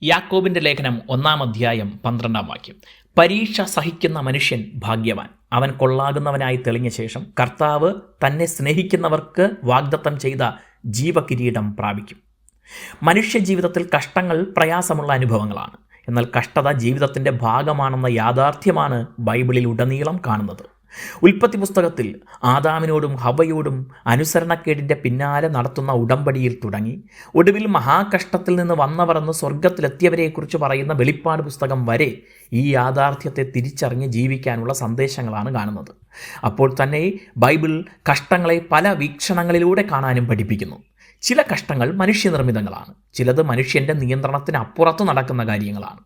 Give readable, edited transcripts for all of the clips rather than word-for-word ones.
യാക്കോബിന്റെ ലേഖനം 1-12 പരീക്ഷ സഹിക്കുന്ന മനുഷ്യൻ ഭാഗ്യവാൻ. അവൻ കൊള്ളാകുന്നവനായി തെളിഞ്ഞ ശേഷം കർത്താവ് തന്നെ സ്നേഹിക്കുന്നവർക്ക് വാഗ്ദത്തം ചെയ്ത ജീവകിരീടം പ്രാപിക്കും. മനുഷ്യജീവിതത്തിൽ കഷ്ടങ്ങൾ പ്രയാസമുള്ള അനുഭവങ്ങളാണ്. എന്നാൽ കഷ്ടത ജീവിതത്തിൻ്റെ ഭാഗമാണെന്ന യാഥാർത്ഥ്യമാണ് ബൈബിളിൽ ഉടനീളം കാണുന്നത്. ഉൽപ്പത്തി പുസ്തകത്തിൽ ആദാമിനോടും ഹവ്വയോടും അനുസരണക്കേടിൻ്റെ പിന്നാലെ നടത്തുന്ന ഉടമ്പടിയിൽ തുടങ്ങി ഒടുവിൽ മഹാകഷ്ടത്തിൽ നിന്ന് വന്നവരെന്ന് സ്വർഗത്തിലെത്തിയവരെക്കുറിച്ച് പറയുന്ന വെളിപ്പാട് പുസ്തകം വരെ ഈ യാഥാർത്ഥ്യത്തെ തിരിച്ചറിഞ്ഞ് ജീവിക്കാനുള്ള സന്ദേശങ്ങളാണ് കാണുന്നത്. അപ്പോൾ തന്നെ ബൈബിൾ കഷ്ടങ്ങളെ പല വീക്ഷണങ്ങളിലൂടെ കാണാനും പഠിപ്പിക്കുന്നു. ചില കഷ്ടങ്ങൾ മനുഷ്യനിർമ്മിതങ്ങളാണ്, ചിലത് മനുഷ്യൻ്റെ നിയന്ത്രണത്തിന് അപ്പുറത്ത് നടക്കുന്ന കാര്യങ്ങളാണ്.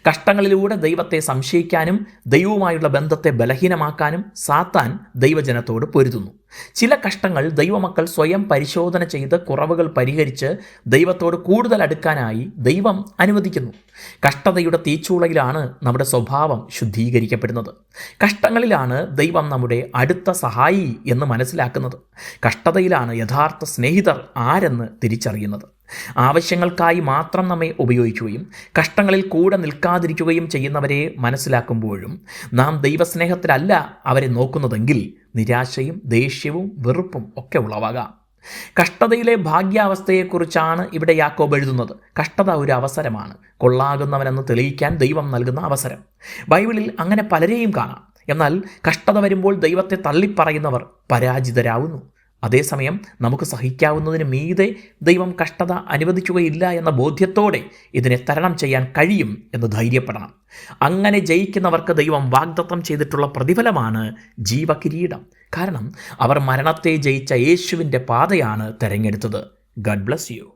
കഷ്ടങ്ങളിലൂടെ ദൈവത്തെ സംശയിക്കാനും ദൈവവുമായുള്ള ബന്ധത്തെ ബലഹീനമാക്കാനും സാത്താൻ ദൈവജനത്തോട് പൊരുതുന്നു. ചില കഷ്ടങ്ങൾ ദൈവമക്കൾ സ്വയം പരിശോധന ചെയ്ത് കുറവുകൾ പരിഹരിച്ച് ദൈവത്തോട് കൂടുതൽ അടുക്കാനായി ദൈവം അനുവദിക്കുന്നു. കഷ്ടതയുടെ തീച്ചൂളയിലാണ് നമ്മുടെ സ്വഭാവം ശുദ്ധീകരിക്കപ്പെടുന്നത്. കഷ്ടങ്ങളിലാണ് ദൈവം നമ്മുടെ അടുത്ത സഹായി എന്ന് മനസ്സിലാക്കുന്നത്. കഷ്ടതയിലാണ് യഥാർത്ഥ സ്നേഹിതർ ആരെന്ന് തിരിച്ചറിയുന്നത്. ആവശ്യങ്ങൾക്കായി മാത്രം നമ്മെ ഉപയോഗിക്കുകയും കഷ്ടങ്ങളിൽ കൂടെ നിൽക്കാതിരിക്കുകയും ചെയ്യുന്നവരെ മനസ്സിലാക്കുമ്പോഴും നാം ദൈവസ്നേഹത്തിലല്ല അവരെ നോക്കുന്നതെങ്കിൽ നിരാശയും ദേഷ്യവും വെറുപ്പും ഒക്കെ ഉളവാകാം. കഷ്ടതയിലെ ഭാഗ്യാവസ്ഥയെക്കുറിച്ചാണ് ഇവിടെ യാക്കോബ് എഴുതുന്നത്. കഷ്ടത ഒരു അവസരമാണ്, കൊള്ളാകുന്നവനെന്ന് തെളിയിക്കാൻ ദൈവം നൽകുന്ന അവസരം. ബൈബിളിൽ അങ്ങനെ പലരെയും കാണാം. എന്നാൽ കഷ്ടത വരുമ്പോൾ ദൈവത്തെ തള്ളിപ്പറയുന്നവർ പരാജിതരാകുന്നു. അതേസമയം നമുക്ക് സഹിക്കാവുന്നതിന് മീതെ ദൈവം കഷ്ടത അനുവദിക്കുകയില്ല എന്ന ബോധ്യത്തോടെ ഇതിനെ തരണം ചെയ്യാൻ കഴിയും എന്ന് ധൈര്യപ്പെടണം. അങ്ങനെ ജയിക്കുന്നവർക്ക് ദൈവം വാഗ്ദത്തം ചെയ്തിട്ടുള്ള പ്രതിഫലമാണ് ജീവകിരീടം. കാരണം അവർ മരണത്തെ ജയിച്ച യേശുവിൻ്റെ പാതയാണ് തിരഞ്ഞെടുത്തത്. Garh bless you.